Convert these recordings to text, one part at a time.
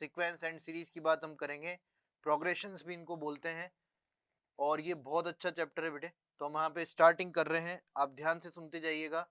Sequence and series की बात हम करेंगे, प्रोग्रेशंस भी इनको बोलते हैं। और ये बहुत अच्छा चैप्टर है बेटे, तो हम यहाँ पे स्टार्टिंग कर रहे हैं, आप ध्यान से सुनते जाइएगा।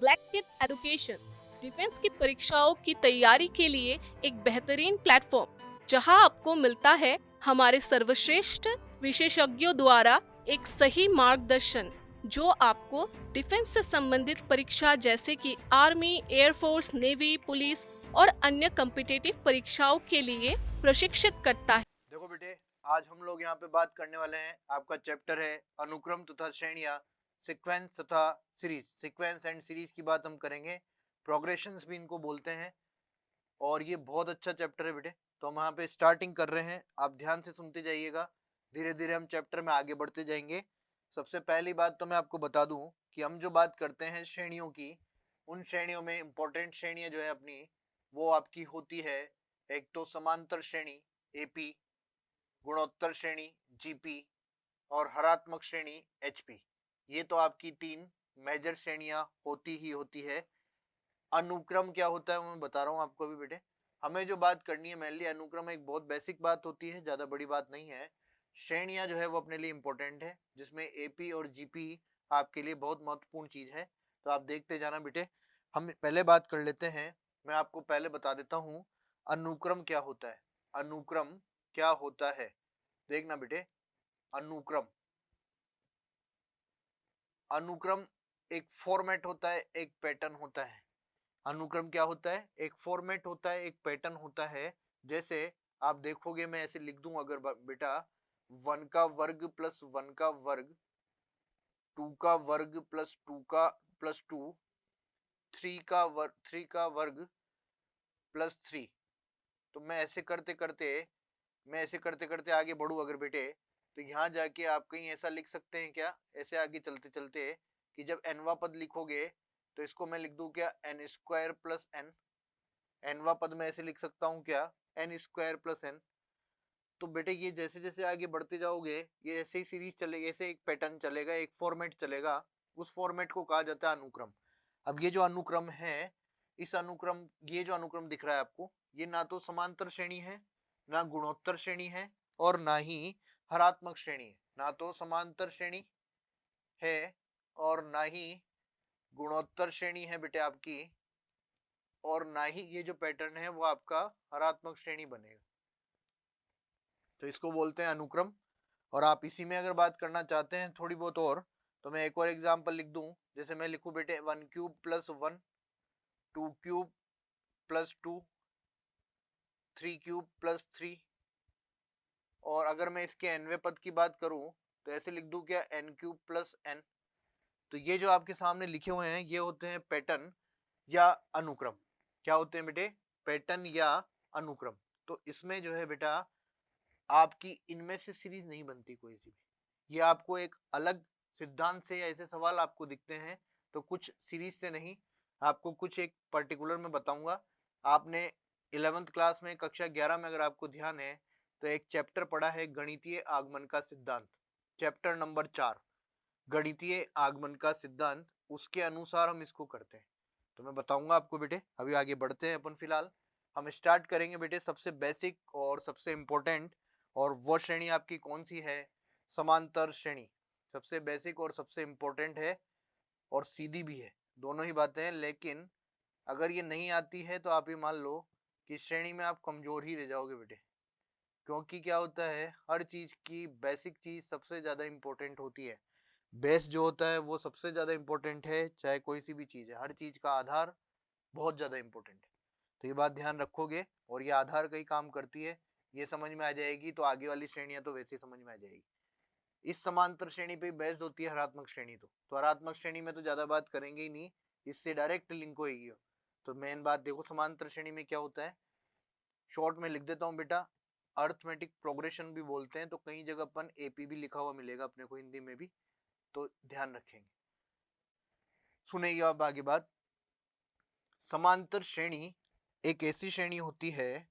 ब्लैक किड एजुकेशन डिफेंस की परीक्षाओं की तैयारी के लिए एक बेहतरीन प्लेटफॉर्म, जहां आपको मिलता है हमारे सर्वश्रेष्ठ विशेषज्ञों द्वारा एक सही मार्गदर्शन, जो आपको डिफेंस से संबंधित परीक्षा जैसे कि आर्मी, एयरफोर्स, नेवी, पुलिस और अन्य कॉम्पिटिटिव परीक्षाओं के लिए प्रशिक्षित करता है। देखो बेटे, आज हम लोग यहाँ पे बात करने वाले हैं, आपका चैप्टर है अनुक्रम तथा श्रेणियां, सीक्वेंस तथा सीरीज। सीक्वेंस एंड सीरीज की बात हम करेंगे, प्रोग्रेशंस भी इनको बोलते हैं। और ये बहुत अच्छा चैप्टर है बेटे, तो हम यहाँ पे स्टार्टिंग कर रहे हैं, आप ध्यान से सुनते जाइएगा। धीरे धीरे हम चैप्टर में आगे बढ़ते जाएंगे। सबसे पहली बात तो मैं आपको बता दूं कि हम जो बात करते हैं श्रेणियों की, उन श्रेणियों में इंपॉर्टेंट श्रेणियां जो है अपनी, वो आपकी होती है, एक तो समांतर श्रेणी एपी, गुणोत्तर श्रेणी जीपी, और हरात्मक श्रेणी एचपी। ये तो आपकी तीन मेजर श्रेणियां होती ही होती है। अनुक्रम क्या होता है वो मैं बता रहा हूँ आपको अभी बेटे। हमें जो बात करनी है मेनली, अनुक्रम एक बहुत बेसिक बात होती है, ज्यादा बड़ी बात नहीं है। श्रेणियां जो है वो अपने लिए इंपॉर्टेंट है, जिसमें एपी और जीपी आपके लिए बहुत महत्वपूर्ण चीज है। तो आप देखते जाना बेटे। हम पहले बात कर लेते हैं, मैं आपको पहले बता देता हूँ अनुक्रम क्या होता है। अनुक्रम क्या होता है, देखना बेटे। अनुक्रम अनुक्रम एक फॉर्मेट होता है, एक पैटर्न होता है। अनुक्रम क्या होता है, एक फॉर्मेट होता है, एक पैटर्न होता है। जैसे आप देखोगे, मैं ऐसे लिख दूं अगर बेटा, 1 का वर्ग प्लस 1 का वर्ग, 2 का वर्ग प्लस 2 का प्लस 2, 3 का वर्ग प्लस 3। तो मैं ऐसे करते करते आगे बढ़ू अगर बेटे, तो यहाँ जाके आप कहीं ऐसा लिख सकते हैं क्या, ऐसे आगे चलते चलते, कि जब एनवा पद लिखोगे तो इसको मैं लिख दूं क्या, एन स्क्वायर प्लस एन। एनवा पद में ऐसे लिख सकता हूँ क्या, एन स्क्वायर प्लस एन। तो बेटे ये जैसे जैसे आगे बढ़ते जाओगे, ये ऐसे ही सीरीज चलेगी, ऐसे एक पैटर्न चलेगा, एक फॉर्मेट चलेगा। उस फॉर्मेट को कहा जाता है अनुक्रम। अब ये जो अनुक्रम है, इस अनुक्रम, ये जो अनुक्रम दिख रहा है आपको, ये ना तो समांतर श्रेणी है, ना गुणोत्तर श्रेणी है, और ना ही हरात्मक श्रेणी है। ना तो समांतर श्रेणी है और ना ही गुणोत्तर श्रेणी है बेटे आपकी, और ना ही ये जो पैटर्न है वो आपका हरात्मक श्रेणी बनेगा। तो इसको बोलते हैं अनुक्रम। और आप इसी में अगर बात करना चाहते हैं थोड़ी बहुत और, तो मैं एक और एग्जांपल लिख दूं। जैसे मैं लिखूं बेटे 1 cube plus 1, 2 cube plus 2, 3 cube plus 3। और अगर मैं इसके nवें पद की बात करूं, तो ऐसे लिख दूं क्या, n क्यूब प्लस n। तो ये जो आपके सामने लिखे हुए हैं, ये होते हैं पैटर्न या अनुक्रम। क्या होते हैं बेटे, पैटर्न या अनुक्रम। तो इसमें जो है बेटा, आपकी इनमें से सीरीज नहीं बनती कोई सी भी। ये आपको एक अलग सिद्धांत से या ऐसे सवाल आपको दिखते हैं, तो कुछ सीरीज से नहीं, आपको कुछ एक पर्टिकुलर में बताऊंगा। आपने 11th क्लास में कक्षा 11 में अगर आपको ध्यान है, तो एक चैप्टर पढ़ा है गणितीय आगमन का सिद्धांत, चैप्टर नंबर 4, गणितीय आगमन का सिद्धांत। उसके अनुसार हम इसको करते हैं, तो मैं बताऊंगा आपको बेटे। अभी आगे बढ़ते हैं अपन। फिलहाल हम स्टार्ट करेंगे बेटे सबसे बेसिक और सबसे इम्पोर्टेंट, और वो श्रेणी आपकी कौन सी है, समांतर श्रेणी। सबसे बेसिक और सबसे इम्पोर्टेंट है, और सीधी भी है, दोनों ही बातें हैं। लेकिन अगर ये नहीं आती है तो आप ये मान लो कि श्रेणी में आप कमजोर ही रह जाओगे बेटे। क्योंकि क्या होता है, हर चीज की बेसिक चीज सबसे ज्यादा इम्पोर्टेंट होती है। बेस जो होता है वो सबसे ज्यादा इम्पोर्टेंट है, चाहे कोई सी भी चीज है, हर चीज का आधार बहुत ज्यादा इम्पोर्टेंट है। तो ये बात ध्यान रखोगे, और ये आधार का ही काम करती है, ये समझ में आ जाएगी, तो आगे वाली श्रेणियां तो वैसे ही समझ में आ जाएगी। इस समांतर श्रेणी पे बेस्ड होती है हरात्मक श्रेणी। तो हरात्मक श्रेणी में तो ज्यादा बात करेंगे ही नहीं, इससे डायरेक्ट लिंक होगी। तो मेन बात देखो, समांतर श्रेणी में क्या होता है, शॉर्ट में लिख देता हूँ बेटा, अर्थमेटिक प्रोग्रेशन भी बोलते हैं। तो कई जगह अपन एपी भी लिखा हुआ मिलेगा अपने को हिंदी में भी, तो ध्यान रखेंगे। सुनेगा अब आगे बात। समांतर श्रेणी एक ऐसी श्रेणी होती है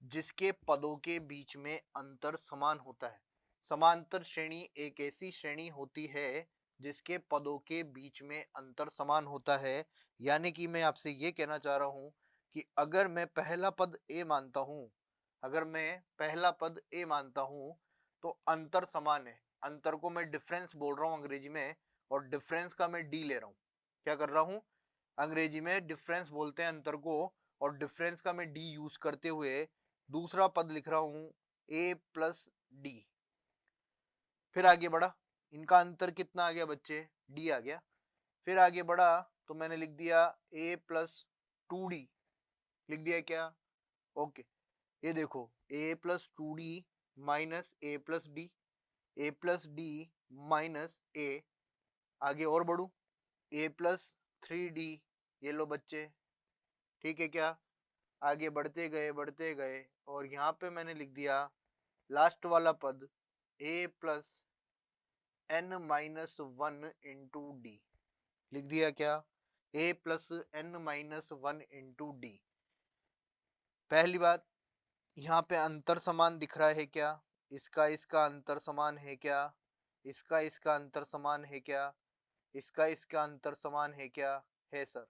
जिसके पदों के बीच में अंतर समान होता है। समांतर श्रेणी एक ऐसी श्रेणी होती है जिसके पदों के बीच में अंतर समान होता है। यानी कि मैं आपसे ये कहना चाह रहा हूं कि अगर मैं पहला पद ए मानता हूं, अगर मैं पहला पद ए मानता हूं तो अंतर समान है। अंतर को मैं डिफरेंस बोल रहा हूं अंग्रेजी में, और डिफरेंस का मैं डी ले रहा हूं। क्या कर रहा हूं? अंग्रेजी में डिफरेंस बोलते हैं अंतर को, और डिफरेंस का मैं डी यूज करते हुए दूसरा पद लिख रहा हूं ए प्लस डी। फिर आगे बढ़ा, इनका अंतर कितना आ गया बच्चे? डी आ गया। फिर आगे बढ़ा तो मैंने लिख दिया ए प्लस टू डी, लिख दिया क्या? ओके, ये देखो ए प्लस टू डी माइनस ए प्लस डी, ए प्लस डी माइनस ए। आगे और बढ़ू, ए प्लस थ्री डी, ये लो बच्चे, ठीक है क्या? आगे बढ़ते गए और यहाँ पे मैंने लिख दिया लास्ट वाला पद A plus N minus one into D, लिख दिया क्या? A plus N minus one into D. पहली बात, यहाँ पे अंतर समान दिख रहा है क्या? इसका इसका अंतर समान है क्या? इसका इसका अंतर समान है क्या? इसका इसका अंतर समान है क्या? है सर।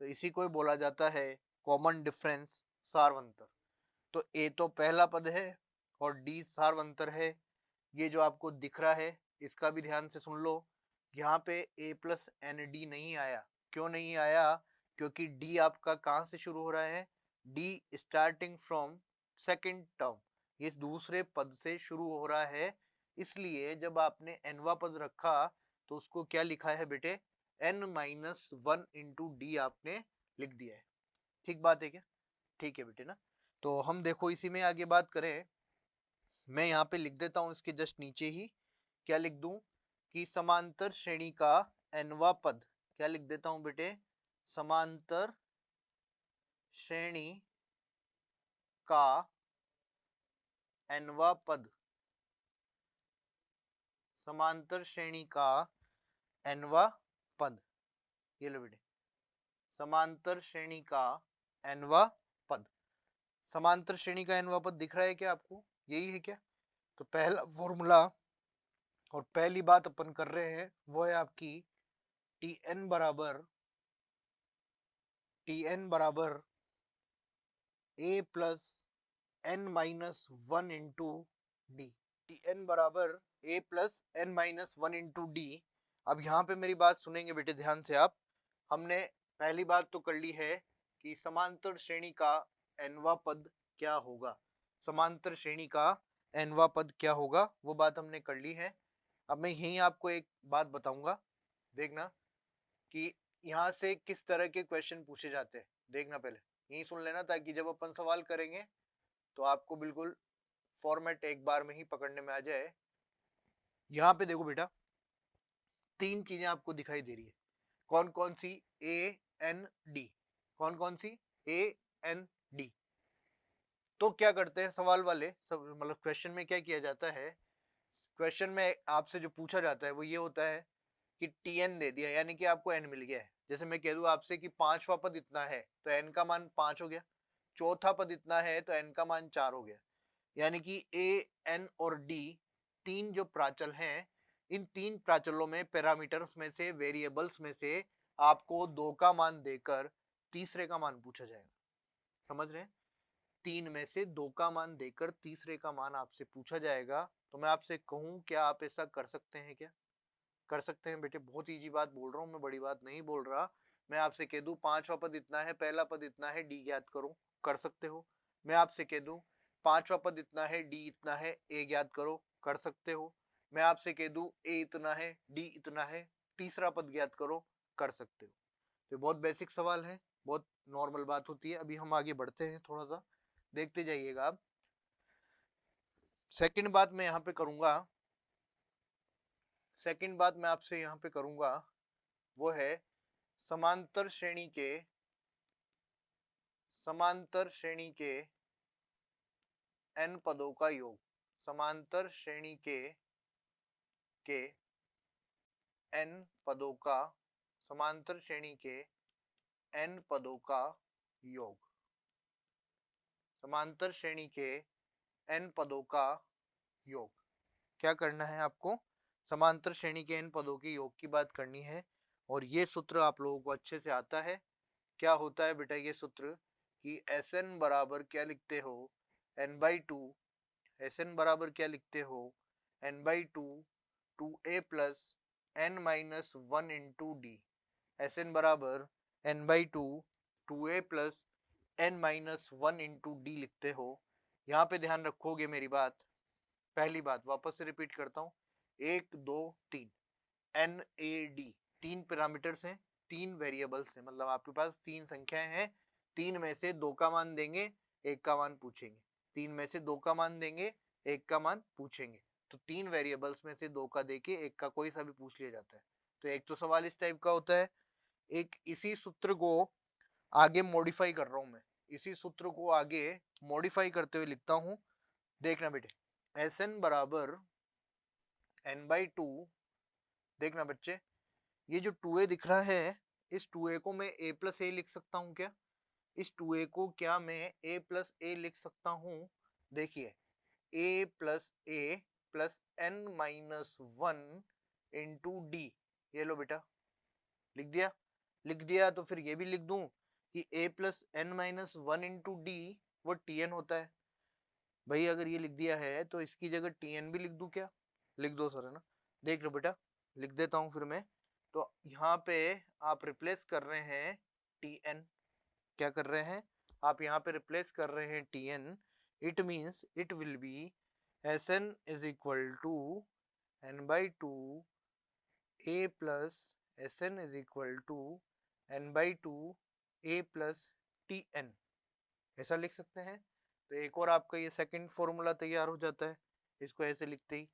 तो इसी को बोला जाता है कॉमन डिफरेंस, सार्वंतर। तो ए तो पहला पद है और डी सार्वंतर है। ये जो आपको दिख रहा है इसका भी ध्यान से सुन लो। यहाँ पे ए प्लस एन डी नहीं आया। क्यों नहीं आया? क्योंकि डी आपका कहाँ से शुरू हो रहा है? D starting from second term, ये दूसरे पद से शुरू हो रहा है। इसलिए जब आपने एनवा पद रखा तो उसको क्या लिखा है बेटे? N minus one into D आपने लिख दिया है। ठीक बात है क्या? ठीक है बेटे ना। तो हम देखो इसी में आगे बात करें, मैं यहाँ पे लिख देता हूँ इसके जस्ट नीचे ही। क्या लिख दूं? कि समांतर श्रेणी का एनवा पद, क्या लिख देता हूं बेटे? समांतर श्रेणी का एनवा पद, समांतर श्रेणी का एनवा पद, ये लो बेटे, समांतर श्रेणी का एनवा पद। समांतर श्रेणी का एनवा पद दिख रहा है क्या आपको? यही है क्या? तो पहला फॉर्मूला और पहली बात अपन कर रहे हैं वो है आपकी टी एन बराबर A plus N minus one into D. T N बराबर A plus N minus one into D. अब यहाँ पे मेरी बात सुनेंगे बेटे ध्यान से आप। हमने पहली बात तो कर ली है कि समांतर श्रेणी का एनवा पद क्या होगा। समांतर श्रेणी का एनवा पद क्या होगा वो बात हमने कर ली है। अब मैं यही आपको एक बात बताऊंगा, देखना कि यहाँ से किस तरह के क्वेश्चन पूछे जाते हैं। देखना पहले यही सुन लेना, ताकि जब अपन सवाल करेंगे तो आपको बिल्कुल फॉर्मेट एक बार में ही पकड़ने में आ जाए। यहाँ पे देखो बेटा, तीन चीजें आपको दिखाई दे रही है। कौन कौन सी? A N D. कौन कौन सी? A N D. तो क्या करते हैं सवाल वाले, मतलब क्वेश्चन में क्या किया जाता है? क्वेश्चन में आपसे जो पूछा जाता है वो ये होता है कि टी एन दे दिया, यानी कि आपको एन मिल गया है। जैसे मैं कह दूं आपसे कि पांचवा पद इतना है तो एन का मान 5 हो गया। चौथा पद इतना है तो एन का मान 4 हो गया। यानी कि ए एन और डी तीन जो प्राचल हैं, इन तीन प्राचलों में पैरामीटर्स में से, वेरिएबल्स में से आपको दो का मान देकर तीसरे का मान पूछा जाएगा। समझ रहे हैं? तीन में से दो का मान देकर तीसरे का मान आपसे पूछा जाएगा। तो मैं आपसे कहूं क्या आप ऐसा कर सकते हैं? क्या कर सकते हैं बेटे? बहुत इजी बात बोल रहा हूँ मैं, बड़ी बात नहीं बोल रहा। मैं आपसे कह दूं पांचवा पद इतना है, पहला पद इतना है, डी ज्ञात करो, कर सकते हो। मैं आपसे कह दूं पांचवा पद इतना है, डी इतना है, ए ज्ञात करो, कर सकते हो। मैं आपसे कह दूं ए इतना है, डी इतना है, तीसरा पद ज्ञात करो, कर सकते हो। तो बहुत बेसिक सवाल है, बहुत नॉर्मल बात होती है। अभी हम आगे बढ़ते हैं, थोड़ा सा देखते जाइएगा आप। सेकंड बात मैं यहाँ पे करूंगा, सेकंड बात मैं आपसे यहाँ पे करूंगा वो है समांतर श्रेणी के n पदों का योग। समांतर श्रेणी के n पदों का, समांतर श्रेणी के n पदों का योग, समांतर श्रेणी के n पदों का योग। क्या करना है आपको? समांतर श्रेणी के n पदों के योग की बात करनी है। और ये सूत्र आप लोगों को अच्छे से आता है। क्या होता है बेटा ये सूत्र कि Sn बराबर क्या लिखते हो, n/2। Sn बराबर क्या लिखते हो, n/2 2a plus n-1 into D. Sn बराबर n/2 2a plus n-1 into D लिखते हो। यहाँ पे ध्यान रखोगे मेरी बात। पहली बात वापस से रिपीट करता हूँ, 1 2 3 NAD, 3 पैरामीटर्स हैं, 3 वेरिएबल्स हैं, मतलब आपके पास 3 संख्याएं हैं। 3 में से 2 का मान देंगे, 1 का मान पूछेंगे। 3 में से 2 का मान देंगे, 1 का मान पूछेंगे। तो 3 वेरिएबल्स में से 2 का देके 1 का कोई सा भी पूछ लिया जाता है। तो एक तो सवाल इस टाइप का होता है। एक इसी सूत्र को आगे मॉडिफाई कर रहा हूं मैं, इसी सूत्र को आगे मॉडिफाई करते हुए लिखता हूं। देखना बेटे, Sn बराबर n/2, देखना बच्चे, ये जो 2a दिख रहा है, इस 2a को मैं a प्लस ए लिख सकता हूँ क्या? इस 2a को क्या मैं a प्लस ए लिख सकता हूँ? देखिए, a plus A plus n-1 into D. ये लो बेटा, लिख दिया। लिख दिया तो फिर ये भी लिख दूं कि a plus n-1 into D वो tn होता है। भाई अगर ये लिख दिया है तो इसकी जगह tn भी लिख दूं क्या? लिख दो सर, है ना। देख लो बेटा, लिख देता हूं फिर मैं। तो यहाँ पे आप रिप्लेस कर रहे हैं tn। क्या कर रहे हैं आप? यहाँ पे रिप्लेस कर रहे हैं tn। It means it will be Sn is equal to n/2 a plus Sn is equal to n/2 a plus tn। ऐसा लिख सकते हैं। तो एक और आपका ये सेकंड फॉर्मूला तैयार हो जाता है, इसको ऐसे लिखते ही।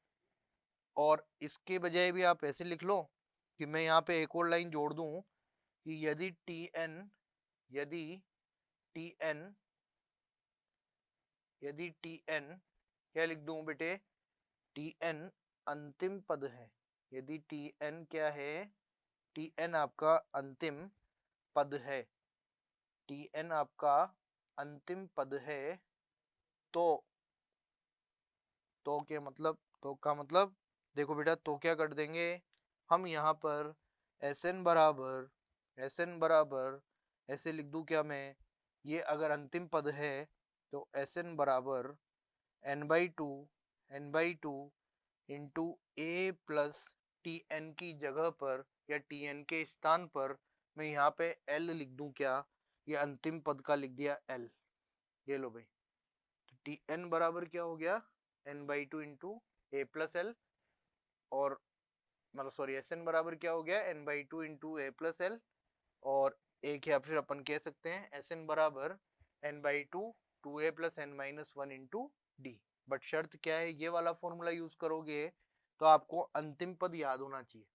और इसके बजाय भी आप ऐसे लिख लो कि मैं यहाँ पे एक और लाइन जोड़ दूं कि यदि tn क्या लिख दूं बेटे? tn अंतिम पद है। यदि tn क्या है? tn आपका अंतिम पद है। tn आपका अंतिम पद है। तो क्या मतलब? तो का मतलब देखो बेटा, तो क्या कर देंगे हम यहाँ पर? Sn बराबर ऐसे लिख दूं क्या मैं? ये अगर अंतिम पद है तो Sn बराबर n/2 into a plus tn की जगह पर या tn के स्थान पर मैं यहाँ पे l लिख दूं क्या? ये अंतिम पद का लिख दिया l। ये लो भाई, तो tn बराबर क्या हो गया? n/2 into a plus l। और मतलब सॉरी, Sn बराबर क्या हो गया? n/2 into a plus l। और एक या फिर अपन कह सकते हैं Sn बराबर n/2 2a plus n-1 into D. But शर्त क्या है? ये वाला फॉर्मूला यूज करोगे तो आपको अंतिम पद याद होना चाहिए।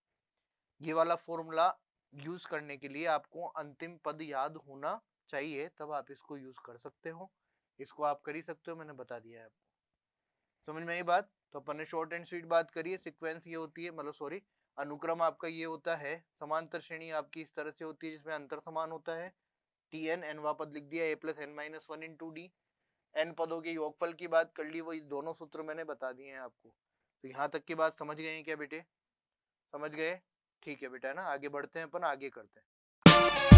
ये वाला फॉर्मूला यूज करने के लिए आपको अंतिम पद याद होना चाहिए, तब आप इसको यूज कर सकते हो। इसको आप कर ही सकते हो, मैंने बता दिया है आपको। समझ में आई बात? तो अपन ने शॉर्ट एंड स्वीट बात करी है। सीक्वेंस ये होती है, मतलब सॉरी, अनुक्रम आपका ये होता है। समांतर श्रेणी आपकी इस तरह से होती है जिसमें अंतर समान होता है। tn nवा पद लिख दिया a plus n-1 into D. n पदों के योगफल की बात कर ली, वही दोनों सूत्र मैंने बता दिए हैं आपको। तो यहाँ तक की बात समझ गए हैं क्या बेटे? समझ गए? ठीक है बेटा, है ना। आगे बढ़ते हैं, अपन आगे करते हैं।